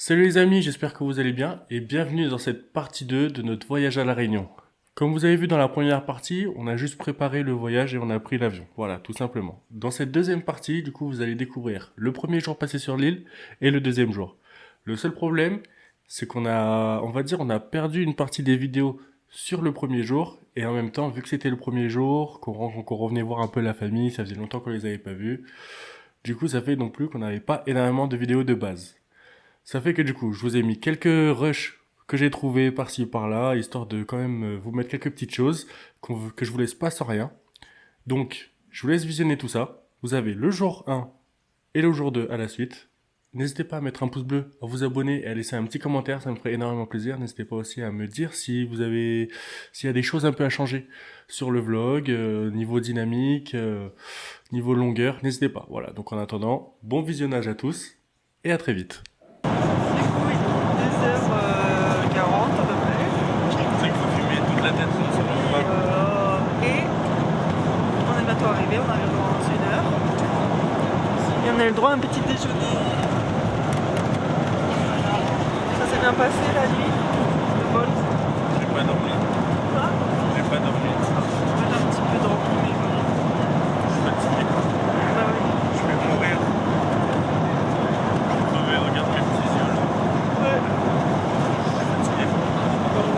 Salut les amis, j'espère que vous allez bien et bienvenue dans cette partie 2 de notre voyage à La Réunion. Comme vous avez vu dans la première partie, on a juste préparé le voyage et on a pris l'avion. Voilà, tout simplement. Dans cette deuxième partie, du coup, vous allez découvrir le premier jour passé sur l'île et le deuxième jour. Le seul problème, c'est on a perdu une partie des vidéos sur le premier jour et en même temps, vu que c'était le premier jour, qu'on revenait voir un peu la famille, ça faisait longtemps qu'on les avait pas vus. Du coup, ça fait non plus qu'on n'avait pas énormément de vidéos de base. Ça fait que du coup, je vous ai mis quelques rushs que j'ai trouvés par-ci par-là, histoire de quand même vous mettre quelques petites choses que je vous laisse pas sans rien. Donc, je vous laisse visionner tout ça. Vous avez le jour 1 et le jour 2 à la suite. N'hésitez pas à mettre un pouce bleu, à vous abonner et à laisser un petit commentaire, ça me ferait énormément plaisir. N'hésitez pas aussi à me dire s'il y a des choses un peu à changer sur le vlog, niveau dynamique, niveau longueur, n'hésitez pas. Voilà, donc en attendant, bon visionnage à tous et à très vite. Du coup, il est 2h40 à peu près. C'est pour ça qu'il faut fumer toute la tête, sinon ça marche pas. Et on est bientôt arrivé, on arrive dans 1h. Et on a eu le droit à un petit déjeuner. Ça s'est bien passé la nuit, le vol. J'ai pas dormi. Quoi? J'ai pas dormi. Moi j'ai un petit peu dormi, mais bon. Je suis fatigué. Bah oui. Je vais mourir. Crever, regarde mes petits yeux là. Ouais. Je suis fatigué. Voilà.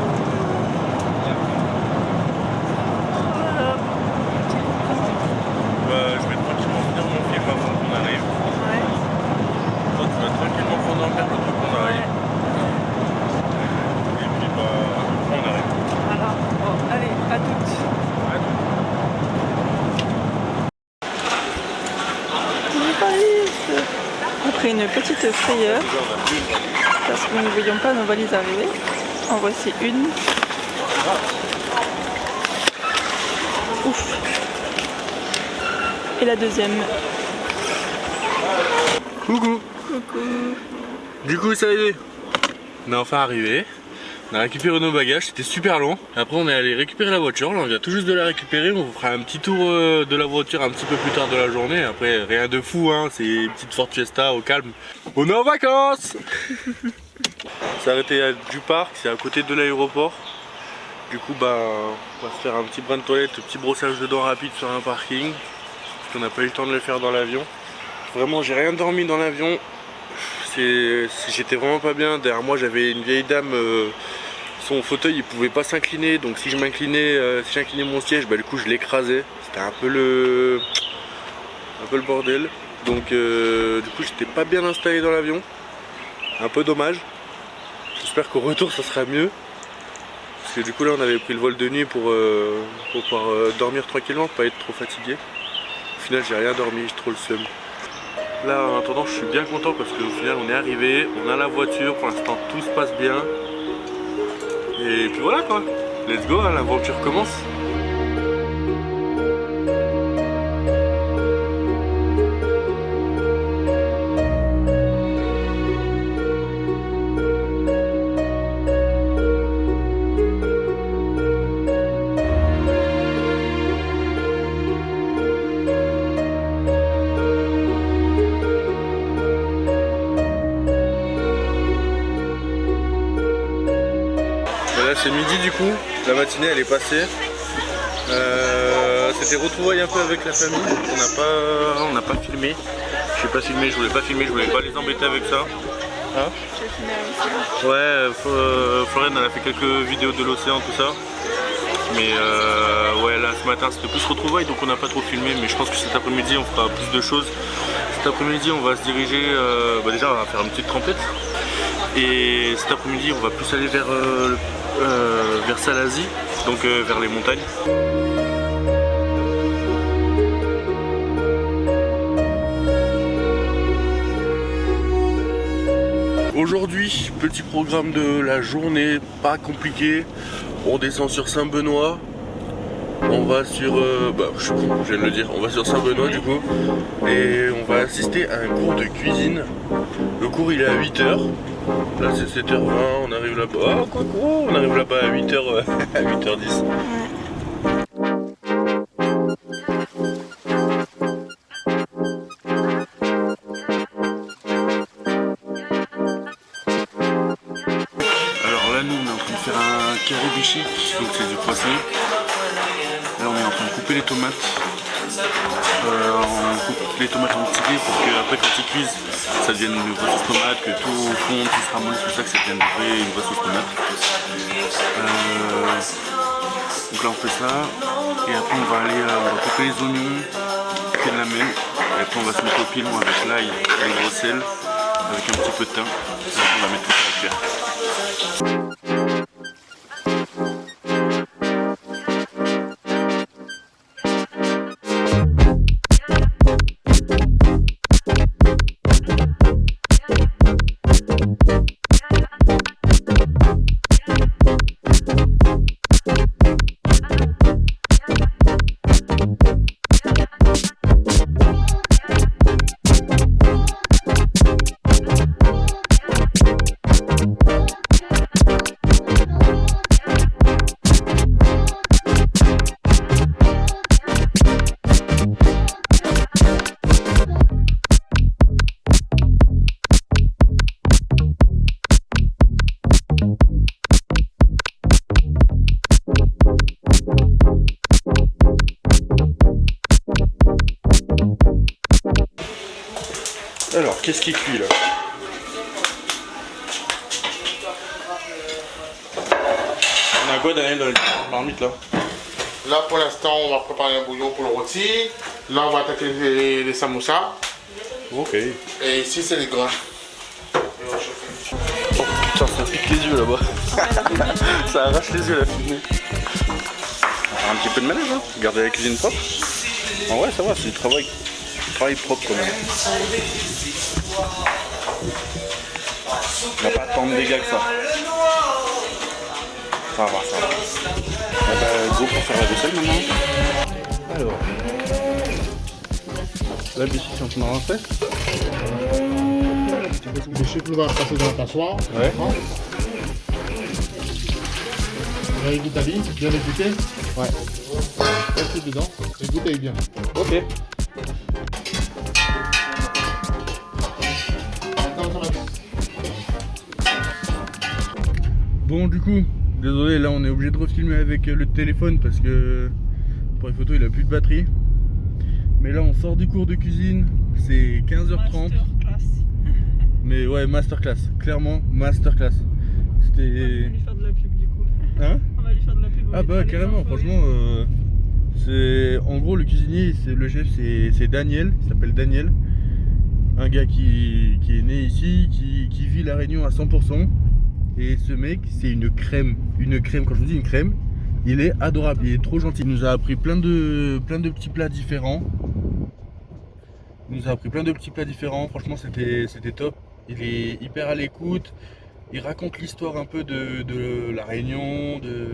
Je vais tranquillement finir mon film avant qu'on arrive. Ouais. Toi, tu vas tranquillement prendre un verre le temps qu'on arrive. Et puis, après, on arrive. Voilà. Bon, allez, à toutes. Après une petite frayeur, parce que nous ne voyions pas nos valises arriver, en voici une. Ouf. Et la deuxième. Coucou. Coucou. Du coup, ça y est. On est enfin arrivé. On a récupéré nos bagages, c'était super long. Après, on est allé récupérer la voiture. Là, on vient tout juste de la récupérer. On vous fera un petit tour de la voiture un petit peu plus tard de la journée. Après, rien de fou, hein. C'est une petite Ford Fiesta au calme. On est en vacances. On s'est arrêté à du parc, c'est à côté de l'aéroport. Du coup, on va se faire un petit brin de toilette, un petit brossage de dents rapide sur un parking. Parce qu'on n'a pas eu le temps de le faire dans l'avion. Vraiment, j'ai rien dormi dans l'avion. J'étais vraiment pas bien. Derrière moi, j'avais une vieille dame. Son fauteuil, il pouvait pas s'incliner. Donc, si j'inclinais mon siège, du coup, je l'écrasais. C'était un peu le bordel. Donc, du coup, j'étais pas bien installé dans l'avion. Un peu dommage. J'espère qu'au retour, ça sera mieux. Parce que du coup, là, on avait pris le vol de nuit pour pouvoir dormir tranquillement, pas être trop fatigué. Au final, j'ai rien dormi, j'ai trop le seum. Là, en attendant, je suis bien content parce qu'au final, on est arrivé, on a la voiture, pour l'instant, tout se passe bien. Et puis voilà quoi, let's go, hein, l'aventure commence. C'est midi du coup, la matinée elle est passée. C'était retrouvailles un peu avec la famille, on n'a pas filmé. J'ai pas filmé, je voulais pas filmer, je voulais pas les embêter avec ça. Hein? J'ai filmé aussi. Ouais, Floriane elle a fait quelques vidéos de l'océan, tout ça. Mais ouais, là ce matin c'était plus retrouvailles donc on n'a pas trop filmé. Mais je pense que cet après-midi on fera plus de choses. Cet après-midi on va se diriger, déjà on va faire une petite trempette. Et cet après-midi on va plus aller vers Salazie, donc vers les montagnes. Aujourd'hui, petit programme de la journée, pas compliqué. On descend sur Saint-Benoît. On va sur, je viens de le dire, on va sur Saint-Benoît du coup. Et on va assister à un cours de cuisine. Le cours il est à 8h. Là c'est 7h20, on arrive là-bas. Oh, coucou, on arrive là-bas à 8h, à 8h10. carré bichic, donc c'est du poisson. Là on est en train de couper les tomates. On coupe les tomates en petits dés pour que après quand ils cuisent ça devienne une vraie sauce tomate, que tout fond, tout se ramolle, tout ça, que ça devienne une vraie sauce tomate. Donc là on fait ça et après on va couper les oignons, couper de la même et après on va se mettre au pilon avec l'ail, le gros sel, avec un petit peu de thym et après on va mettre tout ça à cuire. Alors, qu'est-ce qui cuit là? On a quoi Daniel dans la marmite là? Là pour l'instant on va préparer un bouillon pour le rôti. Là on va attaquer les samoussas. Ok. Et ici c'est les grains. Oh putain, ça pique les yeux là-bas. Ça arrache les yeux la fumée. Un petit peu de ménage, hein. Garder la cuisine propre. En vrai ça va, c'est du travail propre quand même. On n'a pas tant de dégâts que ça. Ça va, ça va. Ah bah, go pour faire la vaisselle maintenant. Alors. La biche, si on peut en rentrer. Le chiffre va passer dans la passoire. Ouais. Vous avez goûté bien écouté? Ouais. Restez dedans et goûtez bien. Ok. Bon du coup, désolé là on est obligé de refilmer avec le téléphone parce que pour les photos il a plus de batterie. Mais là on sort du cours de cuisine, c'est 15h30. Mais ouais, masterclass, clairement masterclass. C'était... On va lui faire de la pub du coup. Hein? On va lui faire de la pub. Ah bah carrément, franchement c'est... En gros le cuisinier, le chef c'est Daniel, il s'appelle Daniel. Un gars qui est né ici, qui vit la Réunion à 100%. Et ce mec, c'est une crème, quand je vous dis une crème, il est adorable, il est trop gentil. Il nous a appris plein de petits plats différents. Franchement c'était top. Il est hyper à l'écoute, il raconte l'histoire un peu de la Réunion, de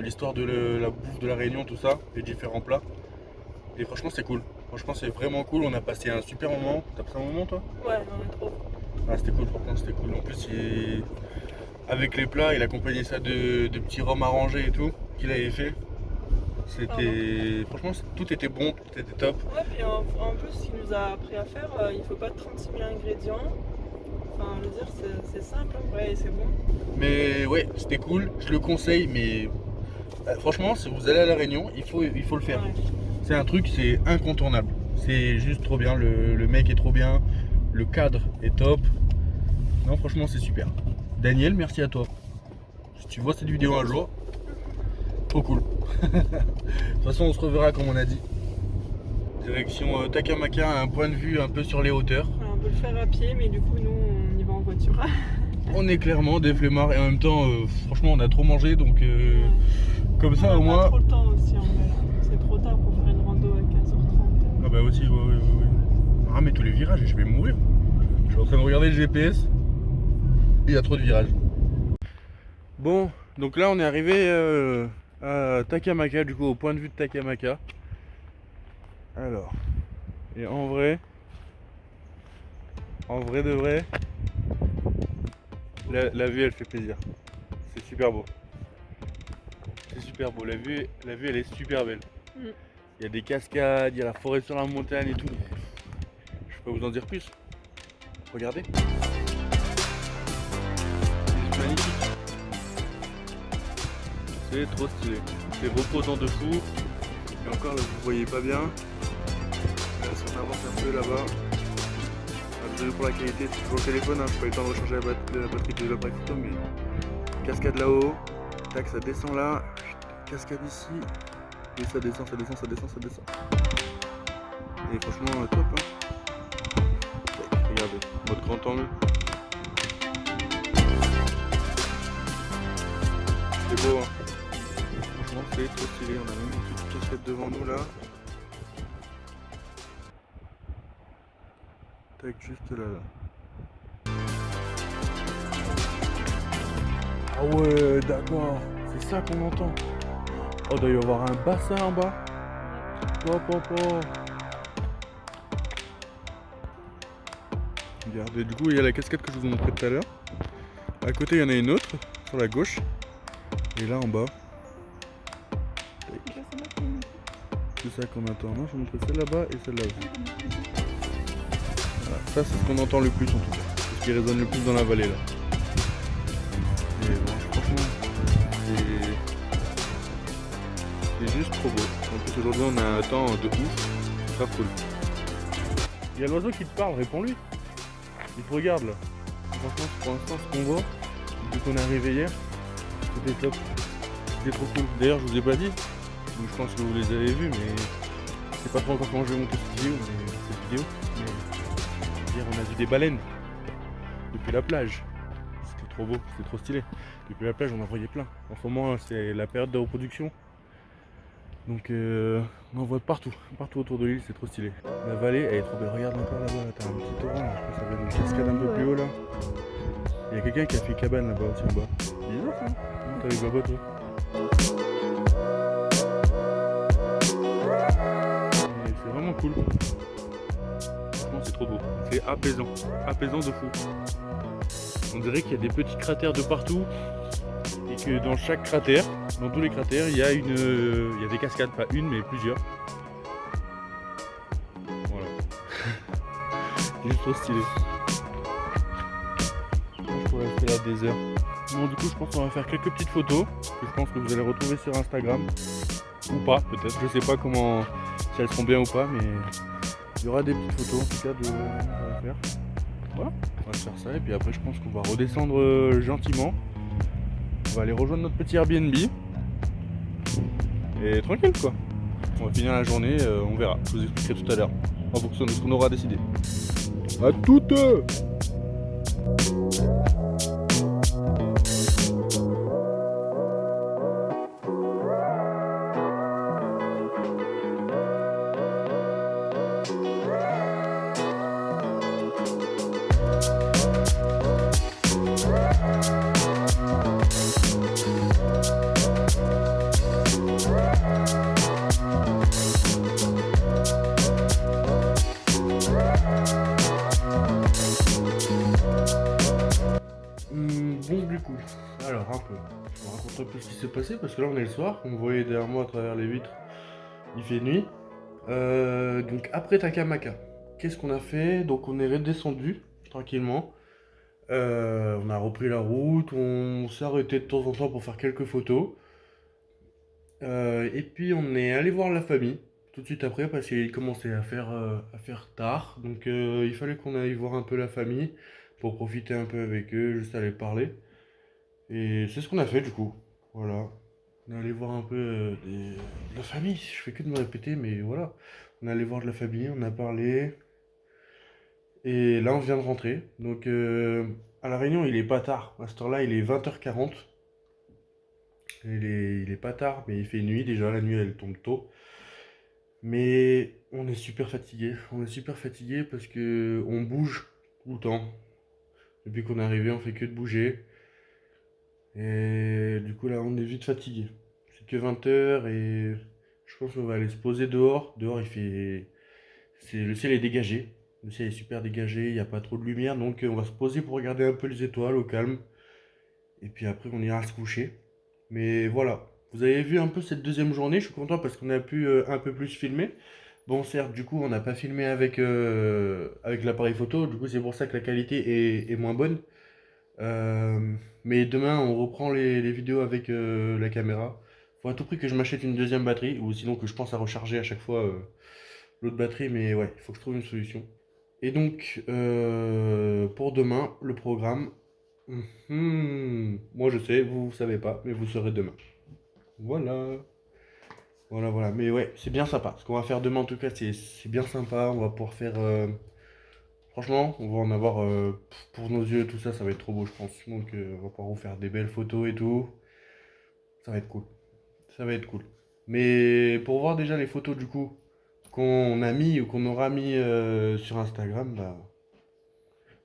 l'histoire de la bouffe de la Réunion, tout ça, les différents plats. Et franchement c'est cool, franchement c'est vraiment cool, on a passé un super moment. T'as passé un moment toi? Ouais, on est trop. Ah, c'était cool, franchement c'était cool. En plus, avec les plats, il accompagnait ça de petits rhums arrangés et tout qu'il avait fait. C'était. Franchement, tout était bon, tout était top. Ouais, puis en plus, ce qu'il nous a appris à faire, il faut pas 36 000 ingrédients. Enfin, je veux dire, c'est simple, ouais, et c'est bon. Mais ouais, c'était cool, je le conseille, mais franchement, si vous allez à La Réunion, il faut le faire. Ouais. C'est un truc, c'est incontournable. C'est juste trop bien, le mec est trop bien. Le cadre est top. Non, franchement, c'est super. Daniel, merci à toi. Si tu vois cette vidéo un jour, trop cool. De toute façon, on se reverra comme on a dit. Direction Takamaka, un point de vue un peu sur les hauteurs. Ouais, on peut le faire à pied, mais du coup, nous, on y va en voiture. On est clairement des flemmards et en même temps, franchement, on a trop mangé, donc ouais. Comme ça, au moins. On a pas trop le temps aussi, en vrai. C'est trop tard pour faire une rando à 15h30. Ah bah aussi, ouais. Ah mais tous les virages, je vais mourir. Je suis en train de regarder le GPS. Il y a trop de virages. Bon, donc là on est arrivé à Takamaka, du coup au point de vue de Takamaka. Alors, et en vrai de vrai, la vue elle fait plaisir. C'est super beau. C'est super beau, la vue elle est super belle. Il y a des cascades, il y a la forêt sur la montagne et tout. Je peux vous en dire plus. Regardez. C'est magnifique. c'est trop stylé. C'est reposant de fou. Et encore là vous voyez pas bien. Si on avance un peu là-bas. Désolé pour la qualité, c'est toujours le téléphone, hein. J'ai pas eu le temps de recharger la batterie de l'appareil photo, mais cascade là-haut, tac ça descend là, cascade ici, et ça descend, ça descend, ça descend, ça descend. Et franchement top hein. Tac, regardez, mode grand angle. C'est beau hein. Franchement c'est trop stylé, on a même une petite cascade devant nous là. Tac, juste là. Ah ouais, d'accord, c'est ça qu'on entend. Oh, il doit y avoir un bassin en bas. Hop, hop, hop. Regardez, du coup, il y a la cascade que je vous ai montré tout à l'heure. À côté, il y en a une autre, sur la gauche. Et là, en bas. C'est ça qu'on entend. Non, je vous montre celle là-bas et celle là aussi. Voilà. Ça, c'est ce qu'on entend le plus, en tout cas. C'est ce qui résonne le plus dans la vallée, là. Et bon, franchement, c'est juste trop beau. En plus aujourd'hui on a un temps de ouf, c'est grave cool. Il y a l'oiseau qui te parle, réponds-lui. Il te regarde là. Franchement pour l'instant ce qu'on voit, depuis qu'on est arrivé hier, c'était top. C'était trop cool. D'ailleurs je vous ai pas dit, donc je pense que vous les avez vus, mais je sais pas trop encore comment je vais monter cette vidéo. Mais hier on a vu des baleines depuis la plage. C'était trop beau, c'était trop stylé. Depuis la plage on en voyait plein. En ce moment c'est la période de reproduction. Donc on en voit partout autour de l'île, c'est trop stylé. La vallée elle est trop belle, regarde encore là-bas, t'as un petit torrent là, je pense que ça va être une cascade un peu plus haut là. Il y a quelqu'un qui a fait cabane là-bas aussi en bas. Bizarre ça, comment t'es avec Baba toi? Et c'est vraiment cool. Franchement c'est trop beau, c'est apaisant, apaisant de fou. On dirait qu'il y a des petits cratères de partout. Et que dans chaque cratère, dans tous les cratères, il y a des cascades, pas une mais plusieurs. Voilà. C'est juste trop stylé. Je pourrais rester là des heures. Bon du coup je pense qu'on va faire quelques petites photos que je pense que vous allez retrouver sur Instagram. Ou pas peut-être, je sais pas comment, si elles seront bien ou pas, mais il y aura des petites photos en tout cas de on va faire. Voilà, on va faire ça et puis après je pense qu'on va redescendre gentiment. On va aller rejoindre notre petit Airbnb et tranquille quoi. On va finir la journée, on verra. Je vous expliquerai tout à l'heure en fonction de ce qu'on aura décidé. À toutes! Bon du coup, alors un peu, je vous raconte un peu ce qui s'est passé parce que là on est le soir, on voyait derrière moi à travers les vitres, il fait nuit. Donc après Takamaka, qu'est-ce qu'on a fait? Donc on est redescendu tranquillement, on a repris la route, on s'est arrêté de temps en temps pour faire quelques photos. Et puis on est allé voir la famille tout de suite après parce qu'il commençait à faire tard, donc il fallait qu'on aille voir un peu la famille pour profiter un peu avec eux, juste aller parler. Et c'est ce qu'on a fait du coup. Voilà. On est allé voir un peu de la famille. Je fais que de me répéter, mais voilà. On est allé voir de la famille, on a parlé. Et là, on vient de rentrer. Donc, à La Réunion, il est pas tard. À cette heure-là, il est 20h40. Il est pas tard, mais il fait nuit déjà. La nuit, elle tombe tôt. Mais on est super fatigué. On est super fatigué parce que on bouge tout le temps. Depuis qu'on est arrivé, on fait que de bouger. Et du coup là on est vite fatigué. C'est que 20h et je pense qu'on va aller se poser dehors. Dehors il fait... le ciel est dégagé. Le ciel est super dégagé, il n'y a pas trop de lumière. Donc on va se poser pour regarder un peu les étoiles au calme. Et puis après on ira se coucher. Mais voilà, vous avez vu un peu cette deuxième journée. Je suis content parce qu'on a pu un peu plus filmer. Bon certes du coup on n'a pas filmé avec l'appareil photo. Du coup c'est pour ça que la qualité est moins bonne. Mais demain on reprend les vidéos avec la caméra Faut à tout prix que je m'achète une deuxième batterie, ou sinon que je pense à recharger à chaque fois l'autre batterie, mais ouais, il faut que je trouve une solution. Et donc, pour demain, le programme, moi je sais, vous savez pas, mais vous saurez demain. Voilà. Voilà, voilà. Mais ouais, c'est bien sympa. Ce qu'on va faire demain, en tout cas, c'est bien sympa. On va pouvoir faire. Franchement, on va en avoir pour nos yeux, tout ça, ça va être trop beau, je pense. Donc, on va pouvoir vous faire des belles photos et tout. Ça va être cool. Ça va être cool. Mais pour voir déjà les photos, du coup, qu'on a mis ou qu'on aura mis sur Instagram, bah,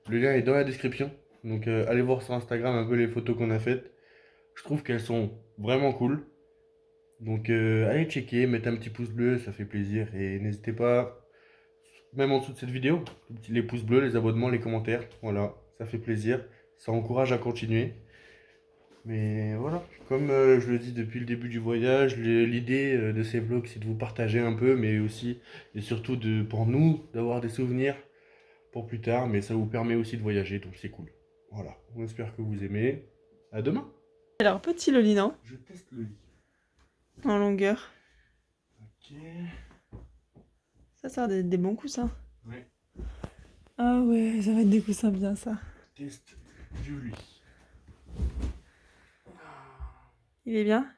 le lien est dans la description. Donc, allez voir sur Instagram un peu les photos qu'on a faites. Je trouve qu'elles sont vraiment cool. Donc allez checker, mettez un petit pouce bleu, ça fait plaisir. Et n'hésitez pas, même en dessous de cette vidéo, les pouces bleus, les abonnements, les commentaires. Voilà, ça fait plaisir. Ça encourage à continuer. Mais voilà, comme je le dis depuis le début du voyage, l'idée de ces vlogs, c'est de vous partager un peu, mais aussi et surtout pour nous d'avoir des souvenirs pour plus tard. Mais ça vous permet aussi de voyager, donc c'est cool. Voilà, on espère que vous aimez. À demain. Alors, petit le lit, non? Je teste le lit. En longueur. Ok. Ça sert des bons coussins. Ouais. Ah ouais, ça va être des coussins bien, ça. Test du lit. Il est bien?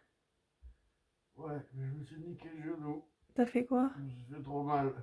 Ouais, mais je me suis niqué le genou. T'as fait quoi? Je me suis fait trop mal.